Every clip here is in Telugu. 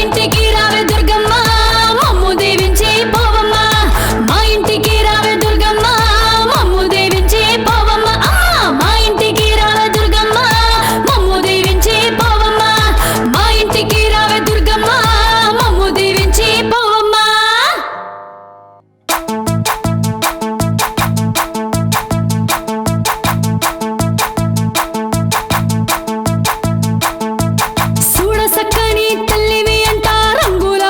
ఇంటికి రావే దుర్గమ్మ మమ్ము దీవించి పోవమ్మ మా ఇంటికి రావే దుర్గమ్మ మమ్ము దీవించి పోవమ్మ మా ఇంటికి రావే దుర్గమ్మ మమ్ము దీవించి పోవమ్మ మా ఇంటికి రావే దుర్గమ్మ మమ్ము దీవించి పోవమ్మ సూడ సక్కని తల్లివి అంట రంగుల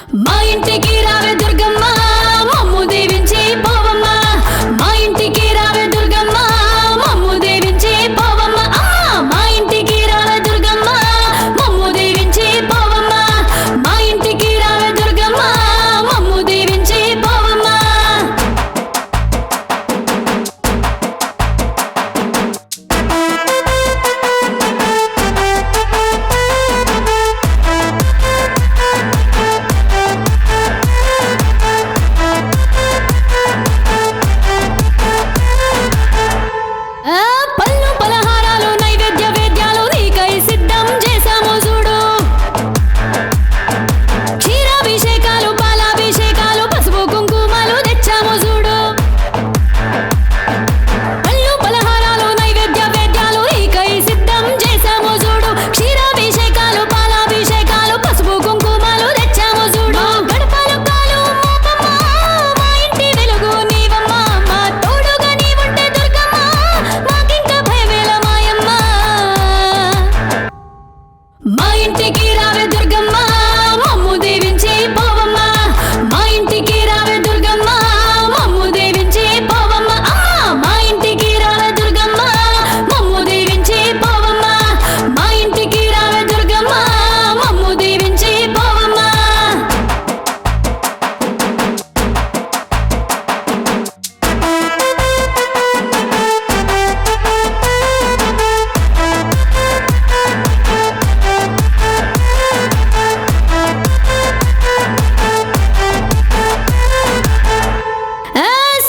మా ఇంటికి రావే దుర్గమ్మ మమ్ము దీవించి పోవమ్మ మా ఇంటికి రావే దుర్గమ్మ మమ్ము దీవించి పోవమ్మ మా ఇంటికి రావే దుర్గమ్మ మమ్ము దీవించి పోవమ్మ మా ఇంటికి రావే దుర్గమ్మ మమ్ము దీవించి పోవమ్మ పళ్ళు పలహారాలు నైవేద్య వేద్యాలు నీకై సిద్ధం చేశాము చూడు క్షీరాభిషేకాలు పాలాభిషేకాలు పసుపు కుంకుమలు తెచ్చాము చూడు పళ్ళు పలహారాలు నైవేద్య వేద్యాలు నీకై సిద్ధం చేశాము చూడు క్షీరాభిషేకాలు పాలాభిషేకాలు పసుపు కుంకుమలు తెచ్చాము చూడు గడపలు కాలు మోపమ్మ మా ఇంటి వెలుగు నీవమ్మ మా తోడుగా నీవుంటే దుర్గమ్మ మాకింక భయమేల మాయమ్మ మా ఇంటికి రావే దుర్గమ్మ మమ్ము దీవించి పోవమ్మ మా ఇంటికి రావే దుర్గమ్మ మమ్ము దీవించి పోవమ్మ మా ఇంటికి రావే దుర్గమ్మ మమ్ము దీవించి పోవమ్మ మా ఇంటికి రావే దుర్గమ్మ మమ్ము దీవించి పోవమ్మ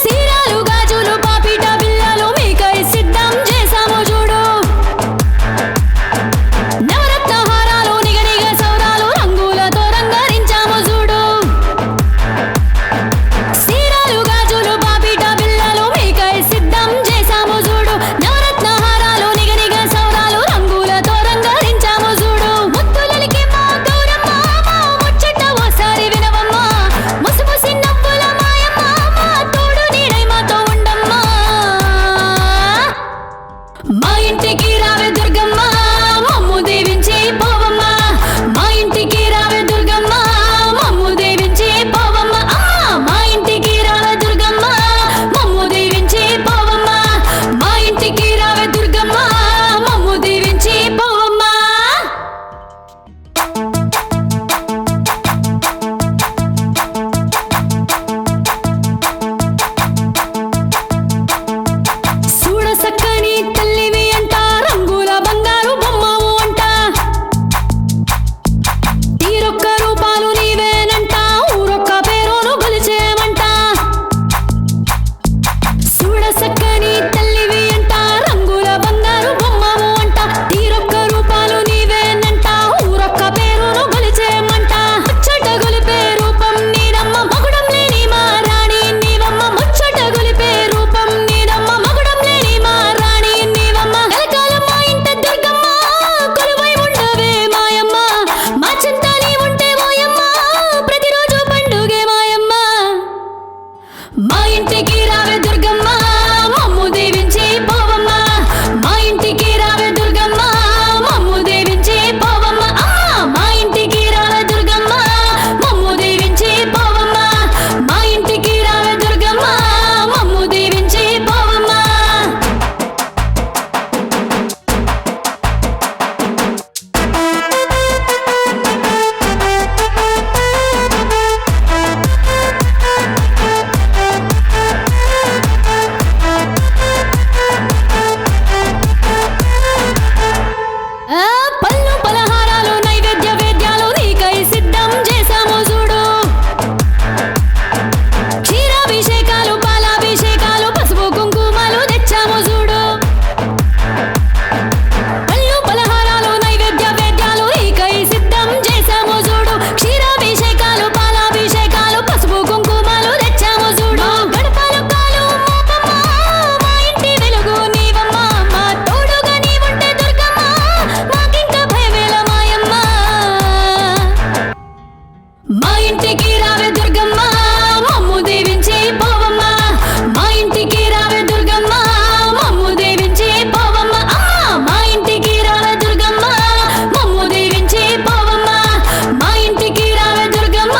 సీరాలు గాజులు పాపిట బిళ్ళలు మీకై సిద్ధం చేశాము చూడు నవరత్న హారాలు నిగనిగ సౌరాలు రంగులతో రంగరించాము చూడు సీరాలు గాజులు పాపిట బిళ్ళలు మీకై సిద్ధం చేశాము చూడు నవరత్న హారాలు నిగనిగ సౌరాలు రంగులతో రంగరించాము చూడు ముత్తులలికి మా గౌరమ్మ మా ముచ్చట ఓసారి వినవమ్మ ముసిముసి నవ్వుల మాయమ్మ మా తోడు నీడై మాతో ఉండమ్మా మా ఇంటికి రావే దుర్గమ్మ మమ్ము దీవించి పోవమ్మ మా ఇంటికి రావే దుర్గమ్మ మమ్ము దీవించి పోవమ్మ మా ఇంటికి రావే దుర్గమ్మ మమ్ము దీవించి పోవమ్మ మా ఇంటికి రావే దుర్గమ్మ మమ్ము దీవించి పోవమ్మ చూడ సక్కని తల్లివి అంట రంగుల బంగారు బొమ్మవు అంట తీరొక్క రూపాలు నీవేనంట ఊరొక్క పేరును గొలిచేమంట చూడ సక్కని తల్లివి అంట రంగుల బంగారు బొమ్మవు అంట తీరొక్క రూపాలు నీవేనంట ఊరొక్క పేరును గొలిచేమంట ముచ్చట గొలిపే రూపం నీదమ్మ మగుడం లేని మా రాణి నీవమ్మ ముచ్చట గొలిపే రూపం నీదమ్మ మగుడం లేని మా రాణి నీవమ్మ కలకాలం మా ఇంట దుర్గమ్మ కొలువై ఉండవే మాయమ్మ మా చింత నీవుంటే ఓయమ్మ ప్రతిరోజు పండుగే మాయమ్మ మా ఇంటికి రావే దుర్గమ్మ మమ్ము దీవించి పోవమ్మ మా ఇంటికి రావే దుర్గమ్మ మమ్ము దీవించి పోవమ్మ మా ఇంటికి రావే దుర్గమ్మ మమ్ము దీవించి పోవమ్మ మా ఇంటికి రావే దుర్గమ్మ మమ్ము దీవించి పోవమ్మ పళ్ళు పలహారాలు నైవేద్య వేద్యాలు నీకై సిద్ధం చేశాము చూడు క్షీరాభిషేకాలు పాలాభిషేకాలు పసుపు కుంకుమలు తెచ్చాము చూడు పళ్ళు పలహారాలు నైవేద్య వేద్యాలు నీకై సిద్ధం చేశాము చూడు క్షీరాభిషేకాలు పాలాభిషేకాలు పసుపు కుంకుమలు తెచ్చాము చూడు గడపలు కాలు మోపమ్మ మా ఇంటి వెలుగు నీవమ్మ మా తోడుగా నీవుంటే దుర్గమ్మ మాకింక భయమేల మాయమ్మ మా ఇంటికి రావే దుర్గమ్మ మమ్ము దీవించి పోవమ్మ మా ఇంటికి రావే దుర్గమ్మ మమ్ము దీవించి పోవమ్మ మా ఇంటికి రావే దుర్గమ్మ మమ్ము దీవించి పోవమ్మ మా ఇంటికి రావే దుర్గమ్మ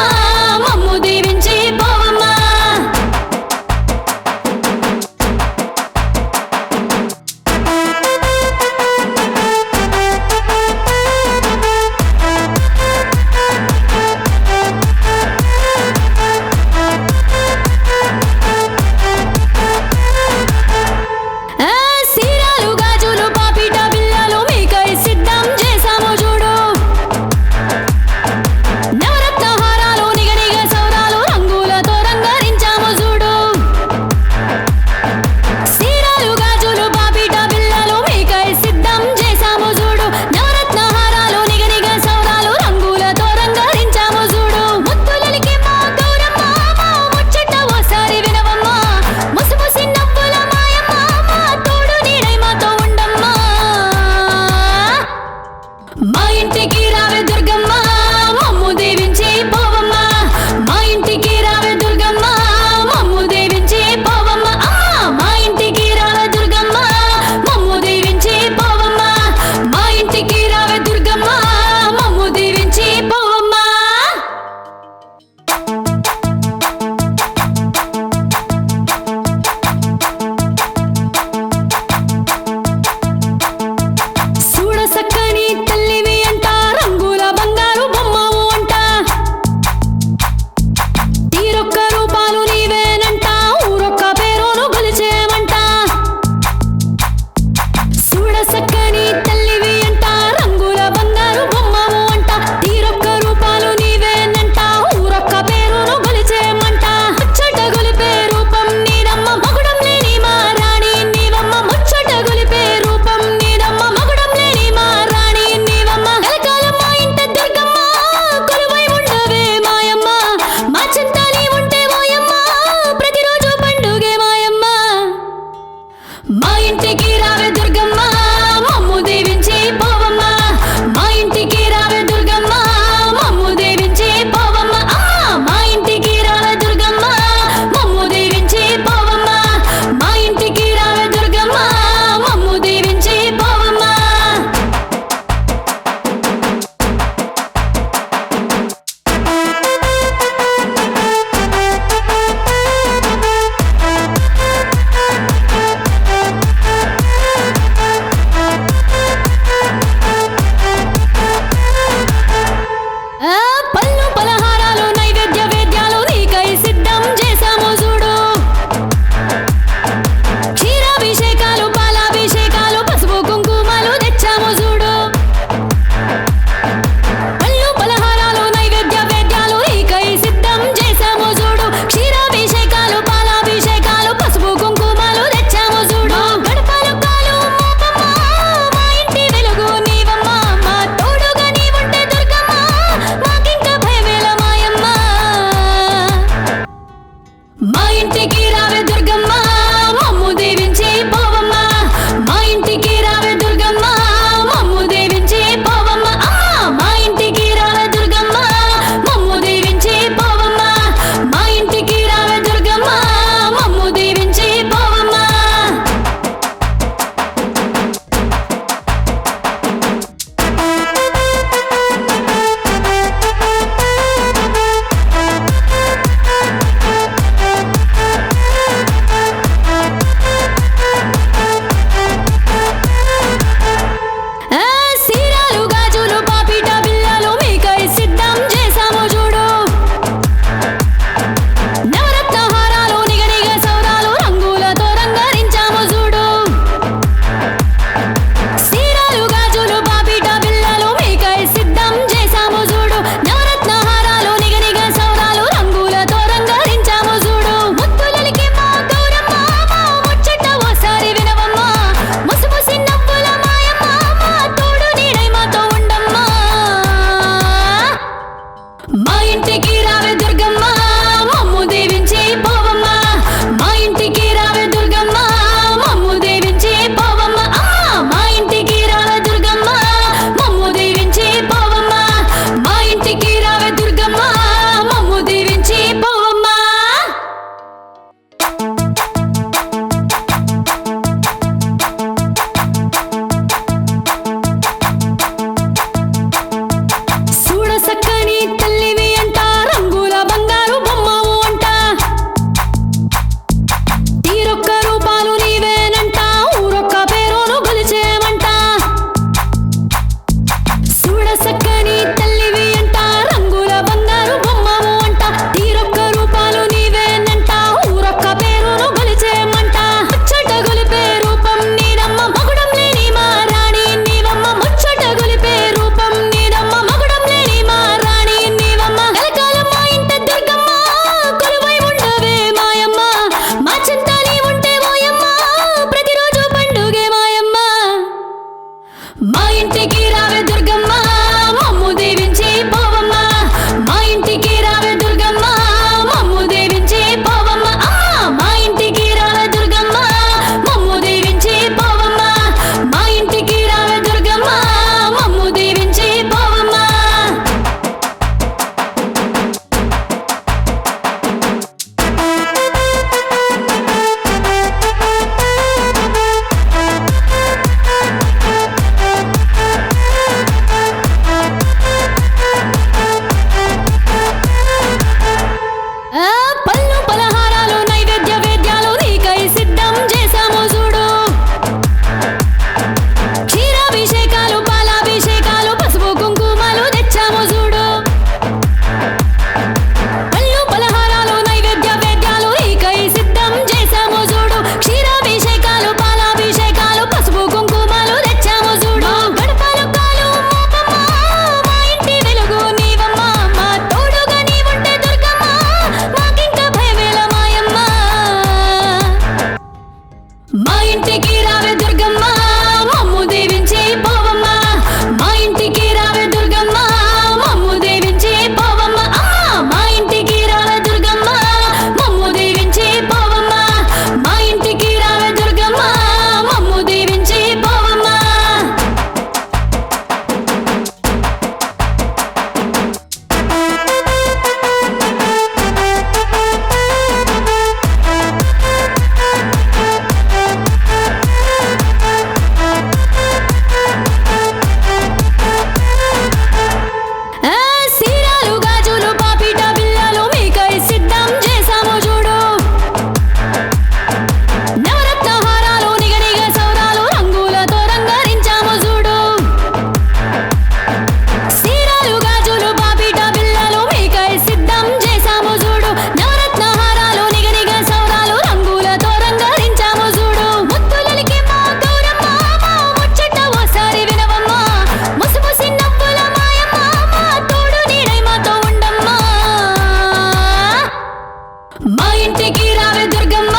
ఇంటికి రావే దుర్గమ్మ